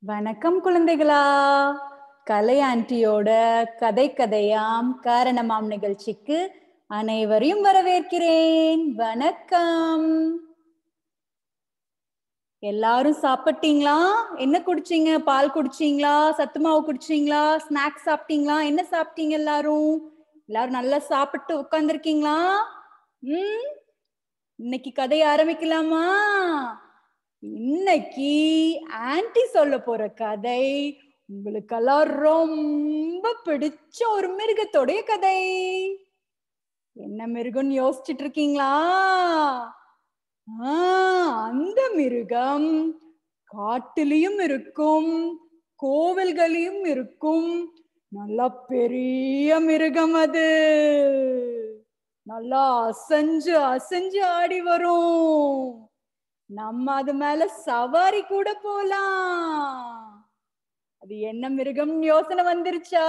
வணக்கம் குழந்தைகளா. கலை ஆண்டியோட கதை கதையாம் காரணமாம் நிகழ்ச்சிக்கு அனைவரையும் வரவேற்கிறேன். வணக்கம். எல்லாரும் சாப்பிட்டீங்களா? என்ன குடிச்சீங்க? பால் குடிச்சீங்களா? சத்து மாவு குடிச்சீங்களா? ஸ்நாக்ஸ் சாப்பிட்டீங்களா? என்ன சாப்பிட்டீங்க? எல்லாரும் நல்லா சாப்பிட்டு உட்கார்ந்துருக்கீங்களா? இன்னைக்கு கதையை ஆரம்பிக்கலாமா? இன்னைக்கு ஆன்ட்டி சொல்ல போற கதை உங்களுக்கெல்லாம் ரொம்ப பிடிச்ச ஒரு மிருகத்தோடைய கதை. என்ன மிருகம்னு யோசிச்சுட்டு இருக்கீங்களா? அந்த மிருகம் காட்டிலையும் இருக்கும், கோவில்களையும் இருக்கும். நல்ல பெரிய மிருகம். அது நல்லா அசைஞ்சு அசைஞ்சு ஆடி வரும். நம்ம அது மேல சவாரி கூட போலாம். அது என்ன மிருகம் யோசனை வந்துருச்சா?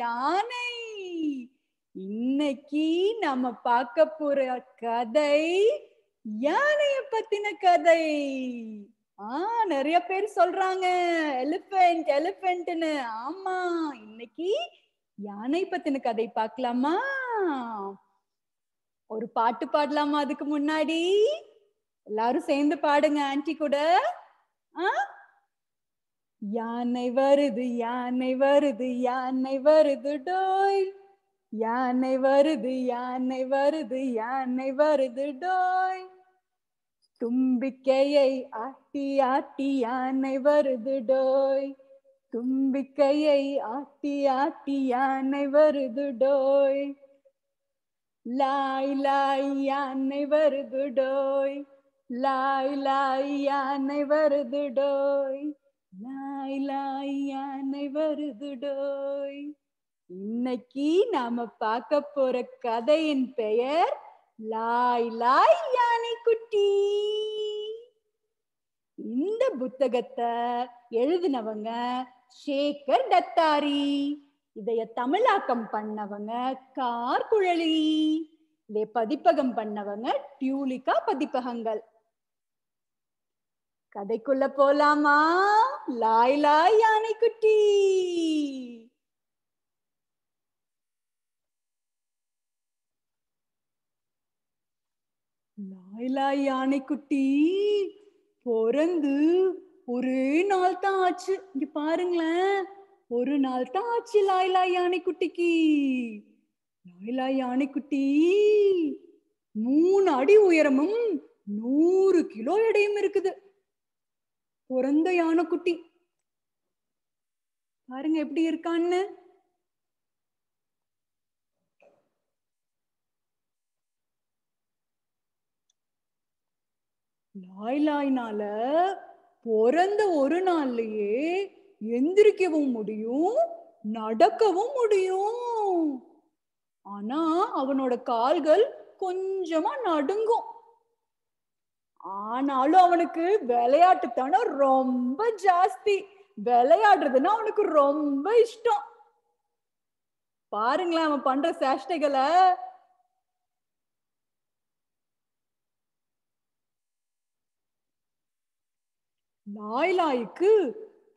யானை. இன்னைக்கு நம்ம பார்க்க போற கதை யானைய பத்தின கதை. நிறைய பேர் சொல்றாங்க எலிபென்ட் எலிபென்ட்னு. ஆமா, இன்னைக்கு யானை பத்தின கதை பார்க்கலாமா? ஒரு பாட்டு பாடலாமா? அதுக்கு முன்னாடி எல்லாரும் சேர்ந்து பாடுங்க ஆன்ட்டி கூட. யானை வருது யானை வருது யானை வருது டோய், யானை வருது யானை வருது யானை வருது டோய், தும்பிக்கையை ஆட்டி ஆட்டி யானை வருது டோய், தும்பிக்கையை ஆட்டி ஆட்டி யானை வருது டோய், லாய் லாய் யானை வருது டோய், லாய் லாய் யானை வருது டோய், லாய் லாய் யானை வருது டோய். இன்னைக்கு நாம பார்க்க போற கதையின் பெயர் லாய் லாய் யானை குட்டி. இந்த புத்தகத்தை எழுதினவங்க சேகர் தத்தாரி. இதைய தமிழாக்கம் பண்ணவங்க கார்குழலி. இதை பதிப்பகம் பண்ணவங்க டியூலிகா பதிப்பகங்கள். கதைக்குள்ள போலாமா? லாய் லாய் யானை குட்டி. லாய் லாய் யானை குட்டி பிறந்து ஒரே நாள் தான் ஆச்சு. இங்க பாருங்களேன், ஒரு நாள் தான் ஆச்சு லாய் லாய் யானை குட்டிக்கு. லாய் லாய் யானை குட்டி 3 அடி உயரமும் 100 கிலோ எடையும் இருக்குது. பிறந்த யானைக்குட்டி பாருங்க எப்படி இருக்கான்னு. லாய் லாய்னால பிறந்த ஒரு நாள்லயே எந்திரிக்கவும் முடியும், நடக்கவும் முடியும். ஆனா அவனோட கால்கள் கொஞ்சமா நடுங்கும். ஆனாலும் அவனுக்கு விளையாட்டுத்தனம் ரொம்ப ஜாஸ்தி. விளையாடுறதுன்னா அவனுக்கு ரொம்ப இஷ்டம். பாருங்களேன் அவன் பண்ற சேஷ்டைகளை. லாய் லாய்க்கு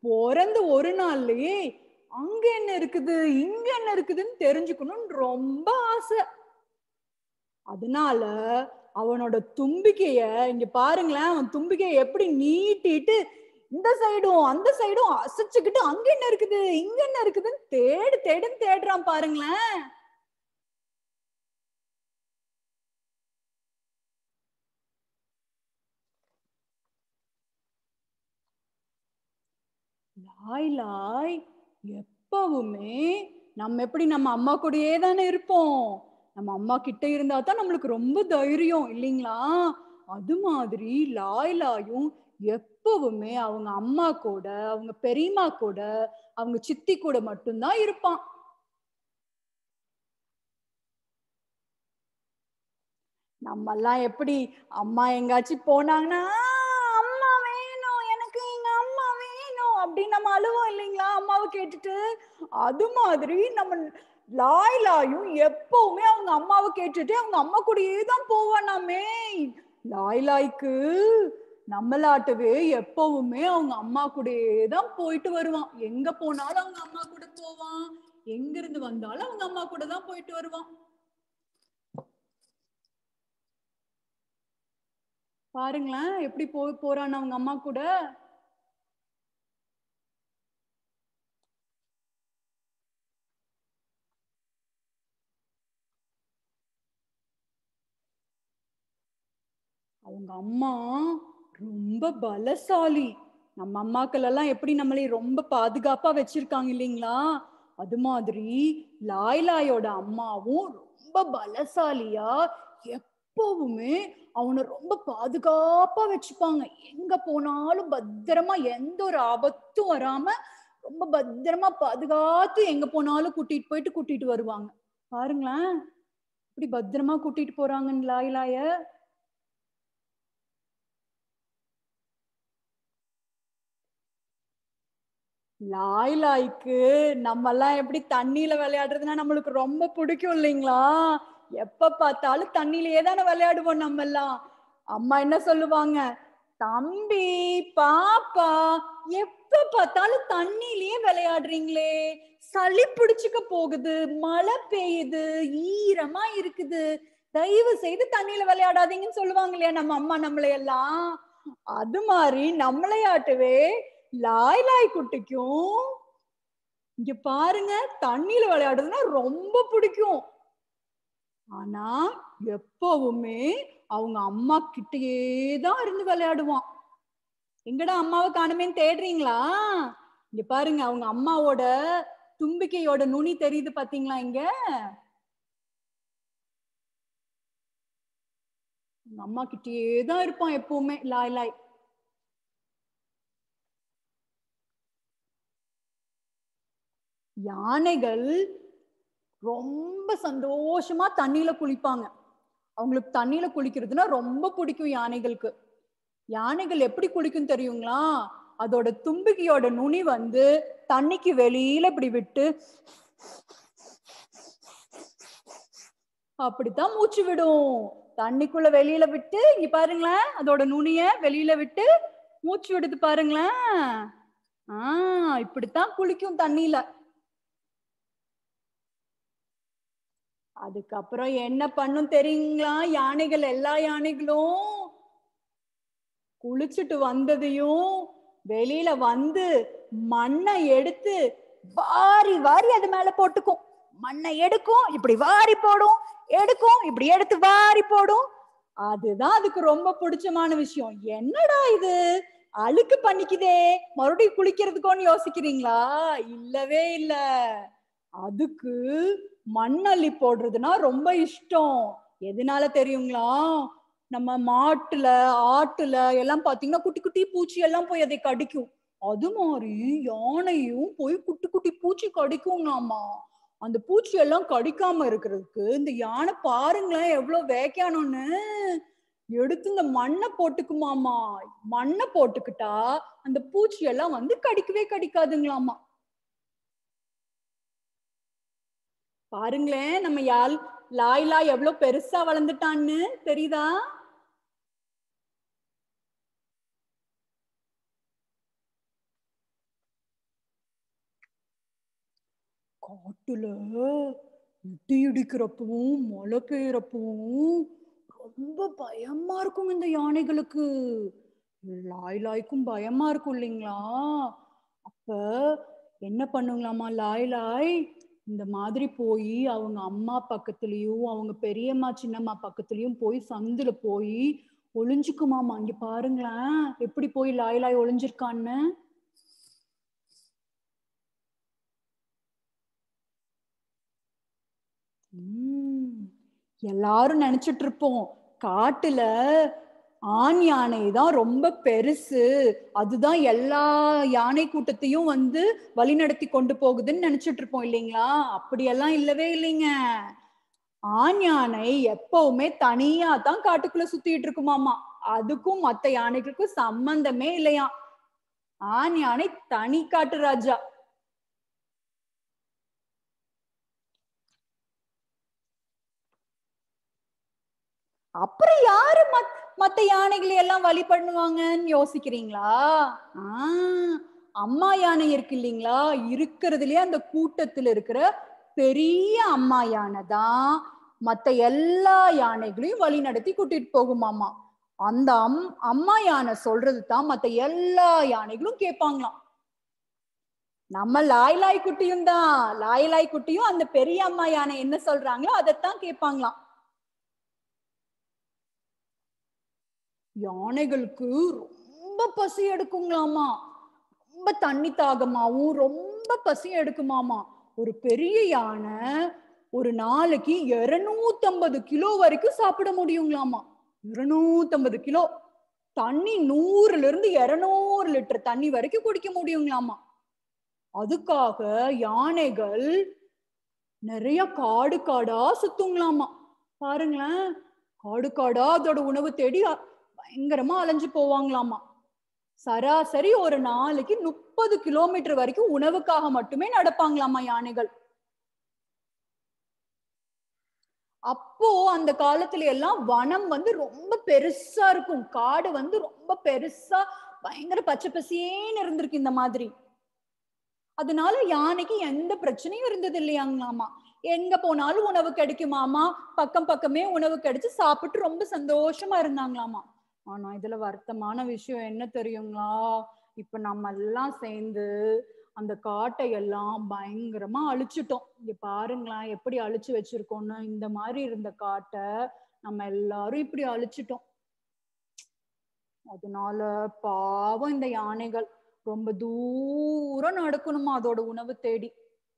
பிறந்த ஒரு நாள்லயே அங்க என்ன இருக்குது இங்க என்ன இருக்குதுன்னு தெரிஞ்சுக்கணும்னு ரொம்ப ஆசை. அதனால அவனோட தும்பிக்கைய இங்க பாருங்களேன், அவன் தும்பிக்கைய எப்படி நீட்டிட்டு இந்த சைடும் அந்த சைடும் அசைச்சுக்கிட்டு அங்க என்ன இருக்குது இங்க என்ன இருக்குதுன்னு தேடுன்னு தேடுறான் பாருங்களேன். லாய் லாய் எப்பவுமே நம்ம எப்படி நம்ம அம்மா கூடயே தானே இருப்போம். நம்ம அம்மா கிட்ட இருந்தா தான் நம்மளுக்கு ரொம்ப தைரியம் இல்லைங்களா? அது மாதிரி லாய் லாயும் எப்பவுமே அவங்க அம்மா கூட, அவங்க பெரியம்மா கூட, அவங்க சித்தி கூட மட்டும்தான் இருப்பான். நம்ம எல்லாம் எப்படி அம்மா எங்காச்சும் போனாங்கன்னா அம்மா வேணும், எனக்கு எங்க அம்மா வேணும் அப்படின்னு நம்ம அழுவோம் இல்லைங்களா அம்மாவை கேட்டுட்டு. அது மாதிரி நம்ம லாய் லாயும் எப்பவுமே அவங்க அம்மாவை கேட்டுட்டு அவங்க அம்மா கூடயே தான் போவானாமே. லாய் லாய்க்கு நம்மளாட்டவே எப்பவுமே அவங்க அம்மா கூடயே தான் போயிட்டு வருவான். எங்க போனாலும் அவங்க அம்மா கூட போவான். எங்க இருந்து வந்தாலும் அவங்க அம்மா கூட தான் போயிட்டு வருவான். பாருங்களேன் எப்படி போறான் அவங்க அம்மா கூட. அவங்க அம்மா ரொம்ப பலசாலி. நம்ம அம்மாக்கள் எல்லாம் எப்படி நம்மளை ரொம்ப பாதுகாப்பா வச்சிருக்காங்க இல்லைங்களா? அது மாதிரி லாய்லாயோட அம்மாவும் ரொம்ப பலசாலியா எப்பவுமே அவனை ரொம்ப பாதுகாப்பா வச்சுப்பாங்க. எங்க போனாலும் பத்திரமா எந்த ஒரு ஆபத்தும் வராம ரொம்ப பத்திரமா பாதுகாத்து எங்க போனாலும் கூட்டிட்டு வருவாங்க. பாருங்களேன் இப்படி பத்திரமா கூட்டிட்டு போறாங்கன்னு லாய்லாய. லாய்க்கு நம்ம எல்லாம் எப்படி தண்ணியில விளையாடுறதுன்னா நம்மளுக்கு ரொம்ப பிடிக்கும் இல்லைங்களா? எப்ப பார்த்தாலும் தண்ணியிலேயே தானே விளையாடுவோம் நம்ம எல்லாம். அம்மா என்ன சொல்லுவாங்க, தம்பி பாப்பா எப்ப பார்த்தாலும் தண்ணியிலேயே விளையாடுறீங்களே, சளி பிடிச்சுக்க போகுது, மழை பெய்யுது, ஈரமா இருக்குது, தயவு செய்து தண்ணியில விளையாடாதீங்கன்னு சொல்லுவாங்க இல்லையா நம்ம அம்மா நம்மளை எல்லாம். அது மாதிரி நம்மளையாட்டவே லாய் குட்டிக்கும் இங்க பாருங்க தண்ணியில விளையாடுறதுன்னா ரொம்ப பிடிக்கும். ஆனா எப்பவுமே அவங்க அம்மா கிட்டயே தான் இருந்து விளையாடுவான். எங்கடா அம்மாவை காணுமேன்னு தேடுறீங்களா? இங்க பாருங்க அவங்க அம்மாவோட தும்பிக்கையோட நுனி தெரியுது பாத்தீங்களா? இங்க அம்மா கிட்டயே தான் இருப்பான் எப்பவுமே லாய். யானைகள் ரொம்ப சந்தோஷமா தண்ணியில குளிப்பாங்க. அவங்களுக்கு தண்ணியில குளிக்கிறதுனா ரொம்ப பிடிக்கும் யானைகளுக்கு. யானைகள் எப்படி குளிக்கும் தெரியுங்களா? அதோட தும்பிக்கையோட நுனி வந்து தண்ணிக்கு வெளியில இப்படி விட்டு அப்படித்தான் மூச்சு விடும். தண்ணிக்குள்ள வெளியில விட்டு இங்க பாருங்களேன், அதோட நுனிய வெளியில விட்டு மூச்சு விடுது பாருங்களேன். இப்படித்தான் குளிக்கும் தண்ணியில. அதுக்கப்புறம் என்ன பண்ணும் தெரியுங்களா? யானைகள் எல்லா யானைகளும் குளிச்சுட்டு வந்ததையும் வெளியில வந்து மண்ணை எடுத்து வாரி வாரி அது மேல போட்டுக்கும். மண்ணை எடுக்கும், இப்படி வாரி போடும், எடுக்கும், இப்படி எடுத்து வாரி போடும். அதுதான் அதுக்கு ரொம்ப பிடிச்சமான விஷயம். என்னடா இது அழுக்கு பண்ணிக்குதே, மறுபடியும் குளிக்கிறதுக்கோன்னு யோசிக்கிறீங்களா? இல்லவே இல்ல. அதுக்கு மண்ணள்ளி போடுறதுன்னா ரொம்ப இஷ்டம். எதனால தெரியுங்களா? நம்ம மாட்டுல ஆட்டுல எல்லாம் பாத்தீங்கன்னா குட்டி குட்டி பூச்சி எல்லாம் போய் அதை கடிக்கும். அது மாதிரி யானையும் போய் குட்டி குட்டி பூச்சி கடிக்குங்களாமா. அந்த பூச்சி எல்லாம் கடிக்காம இருக்கிறதுக்கு இந்த யானை பாருங்களேன் எவ்வளவு வேக்கையானோன்னு எடுத்து இந்த மண்ணை போட்டுக்குமாமா. மண்ணை போட்டுக்கிட்டா அந்த பூச்சி எல்லாம் வந்து கடிக்கவே கடிக்காதுங்களாமா. பாருங்களேன் நம்ம லாய் எவ்வளவு பெருசா வளர்ந்துட்டான்னு தெரியுதா? காட்டுல இடி இடிக்கிறப்பவும் மழை பெய்யறப்பவும் ரொம்ப பயமா இருக்கும் இந்த யானைகளுக்கு. லாய்க்கும் பயமா இருக்கும் இல்லைங்களா? அப்ப என்ன பண்ணுங்களாமா லாய் இந்த மாதிரி போய் அவங்க அம்மா பக்கத்துலயும் அவங்க பெரியம்மா சின்னம்மா பக்கத்துலயும் போய் சந்துல போய் ஒளிஞ்சுக்குமாமா. இங்க பாருங்களேன் எப்படி போய் லாய் ஒளிஞ்சிருக்கான்னு. எல்லாரும் நினைச்சிட்டு இருப்போம் காட்டுல ஆண் யானை தான் ரொம்ப பெருசு, அதுதான் எல்லா யானை கூட்டத்தையும் வந்து வழிநடத்தி கொண்டு போகுதுன்னு நினைச்சிட்டு இருப்போம் இல்லைங்களா? அப்படியெல்லாம் இல்லவே இல்லைங்க. ஆண் யானை எப்பவுமே தனியா தான் காட்டுக்குள்ள சுத்திட்டு இருக்குமாமா. அதுக்கும் மத்த யானைகளுக்கும் சம்பந்தமே இல்லையா. ஆண் யானை தனி காட்டு ராஜா. அப்புறம் யாரு மத்த யானைகளை எல்லாம் வழி பண்ணுவாங்கன்னு யோசிக்கிறீங்களா? அம்மா யானை இருக்கு இல்லைங்களா, இருக்கிறதுலயே அந்த கூட்டத்துல இருக்கிற பெரிய அம்மா யானை தான் மத்த எல்லா யானைகளையும் வழி நடத்தி கூட்டிட்டு போகுமாமா. அந்த அம்மா யானை சொல்றது தான் மத்த எல்லா யானைகளும் கேட்பாங்களாம். நம்ம லாய் குட்டியும் தான், லாய் குட்டியும் அந்த பெரிய அம்மா யானை என்ன சொல்றாங்களோ அதைத்தான் கேட்பாங்களாம். யானைகளுக்கு ரொம்ப பசி எடுக்குங்களாமா, ரொம்ப தண்ணி தாகமாவும் ரொம்ப பசி எடுக்குமாமா. ஒரு பெரிய யானை ஒரு நாளைக்கு 250 கிலோ வரைக்கும் சாப்பிட முடியுங்களாமா. 250 கிலோ தண்ணி, 100ல இருந்து 200 லிட்டர் தண்ணி வரைக்கும் குடிக்க முடியுங்களாமா. அதுக்காக யானைகள் நிறைய காடு காடா சுத்துங்களாமா. பாருங்களேன், காடு காடா அதோட உணவு தேடி பயங்கரமா அலைஞ்சு போவாங்களாமா. சராசரி ஒரு நாளைக்கு 30 கிலோமீட்டர் வரைக்கும் உணவுக்காக மட்டுமே நடப்பாங்களாமா யானைகள். அப்போ அந்த காலத்துல எல்லாம் வனம் ரொம்ப பெருசா இருக்கும், காடு ரொம்ப பெருசா பயங்கர பச்சை பசேன்னு இருந்திருக்கு இந்த மாதிரி. அதனால யானைக்கு எந்த பிரச்சனையும் இருந்தது இல்லையாங்களாமா. எங்க போனாலும் உணவு கிடைக்குமாமா, பக்கம் பக்கமே உணவு கிடைச்சு சாப்பிட்டு ரொம்ப சந்தோஷமா இருந்தாங்களாமா. ஆனா இதுல வருத்தமான விஷயம் என்ன தெரியுங்களா, இப்ப நம்ம எல்லாம் சேர்ந்து அந்த காட்டை எல்லாம் பயங்கரமா அழிச்சிட்டோம். இங்க பாருங்களேன் எப்படி அழிச்சு வச்சிருக்கோம்னு. இந்த மாதிரி இருந்த காட்டை நம்ம எல்லாரும் இப்படி அழிச்சிட்டோம். அதனால பாவம் இந்த யானைகள் ரொம்ப தூரம் நடக்கணுமா அதோட உணவு தேடி.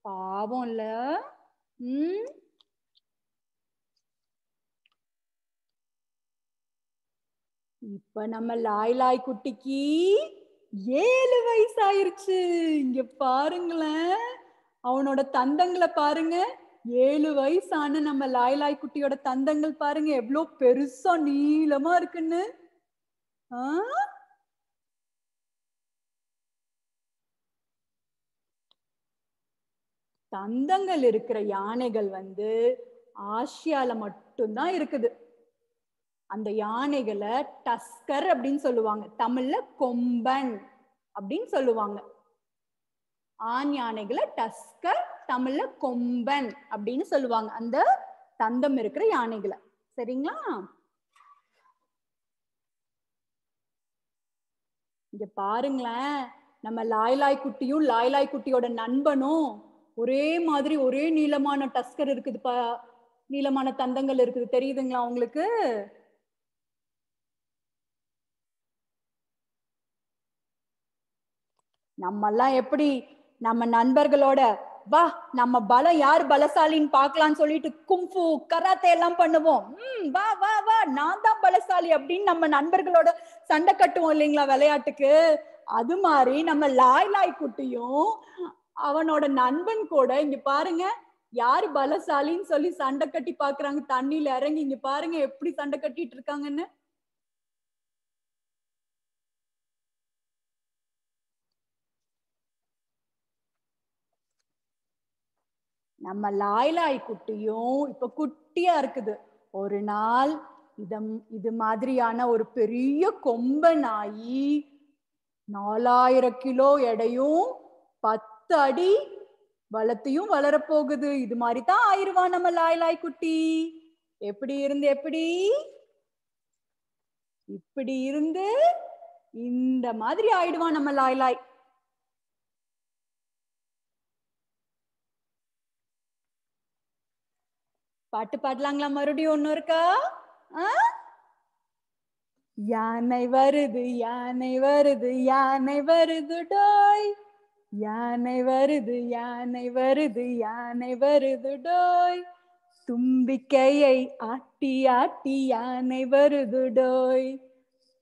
பாவம் இல்ல. இப்ப நம்ம லாய் குட்டிக்கு 7 வயசு ஆயிருச்சு. இங்க பாருங்களேன், அவனோட தந்தங்களை பாருங்க. 7 வயசான நம்ம லாய் குட்டியோட தந்தங்கள் பாருங்க எவ்வளவு பெருசா நீளமா இருக்குன்னு. தந்தங்கள் இருக்கிற யானைகள் ஆசியால மட்டும்தான் இருக்குது. அந்த யானைகளை டஸ்கர் அப்படின்னு சொல்லுவாங்க, தமிழ்ல கொம்பன் அப்படின்னு சொல்லுவாங்க. ஆண் யானைகளை டஸ்கர், தமிழ்ல கொம்பன் அப்படின்னு சொல்லுவாங்க அந்த தந்தம் இருக்கிற யானைகளை. சரிங்களா? இங்க பாருங்களேன், நம்ம லாய் குட்டியும் லாய் குட்டியோட நண்பனும் ஒரே மாதிரி ஒரே நீளமான டஸ்கர் இருக்குதுப்பா, நீளமான தந்தங்கள் இருக்குது. தெரியுதுங்களா உங்களுக்கு? நம்ம எல்லாம் எப்படி நம்ம நண்பர்களோட வா நம்ம பலம் யார் பலசாலின்னு பார்க்கலாம்னு சொல்லிட்டு கும்ஃபு கராத்தே எல்லாம் பண்ணுவோம். வா வா வா நான் தான் பலசாலி அப்படின்னு நம்ம நண்பர்களோட சண்டை கட்டுவோம் இல்லைங்களா விளையாட்டுக்கு. அது மாதிரி நம்ம லாய் குட்டியும் அவனோட நண்பன் கூட இங்க பாருங்க யாரு பலசாலின்னு சொல்லி சண்டை கட்டி பாக்குறாங்க. தண்ணியில இறங்கி இங்க பாருங்க எப்படி சண்டை கட்டிட்டு இருக்காங்கன்னு. நம்ம லாய் குட்டியும் இப்ப குட்டியா இருக்குது. ஒரு நாள் இது மாதிரியான ஒரு பெரிய கொம்பனாயி 4000 கிலோ எடையும் 10 அடி வளத்தையும் வளரப்போகுது. இது மாதிரி தான் ஆயிருவான் நம்ம லாய் குட்டி. எப்படி இப்படி இருந்து இந்த மாதிரி ஆயிடுவான் நம்ம லாய். பாட்டு பாடலாங்களா? மறுபடியும் ஒண்ணு இருக்கா? யானை வருது யானை வருது யானை வருது டோய், யானை வருது யானை வருது யானை வருது டோய், தும்பிக்கையை ஆட்டி ஆட்டி யானை வருது டோய்,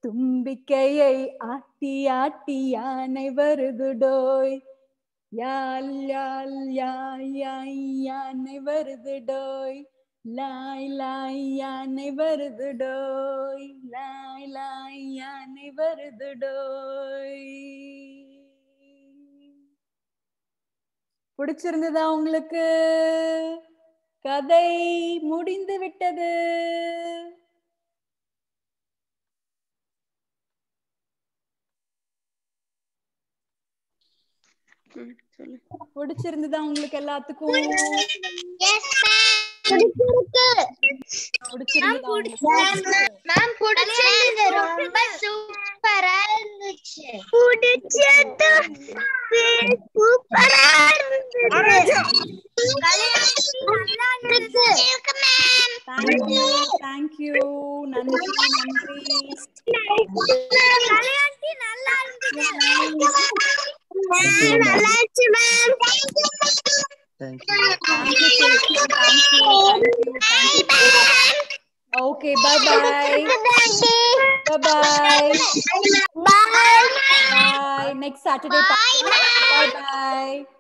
தும்பிக்கையை ஆட்டி ஆட்டி யானை வருது டோய், யால் யால் யாய் யாய் யானை வருது டோய், லாய் லாய் யானை வருது டோய், லாய் லாய் யானை வருது டோய். பிடிச்சிருந்ததா உங்களுக்கு? கதை முடிந்து விட்டது. சொல்லு. பிடிச்சிருந்ததா உங்களுக்கு எல்லாத்துக்கும்? பிடிச்சிருந்ததா உங்களுக்கு? மேம் பிடிச்சிருந்தது, ரொம்ப சூப்பரா இருந்துச்சு. பிடிச்சது சூப்பரா இருந்துச்சு. Thank you, thank you. நன்றி நன்றி. கல்யாணி நல்லா இருந்துச்சு. நல்லா இருந்துச்சு ma'am. Thank you. Thank you, Chechi. Thank you, thank you, thank you. Okay, bye bye. Bye bye. Bye. Bye. Next Saturday. Bye bye.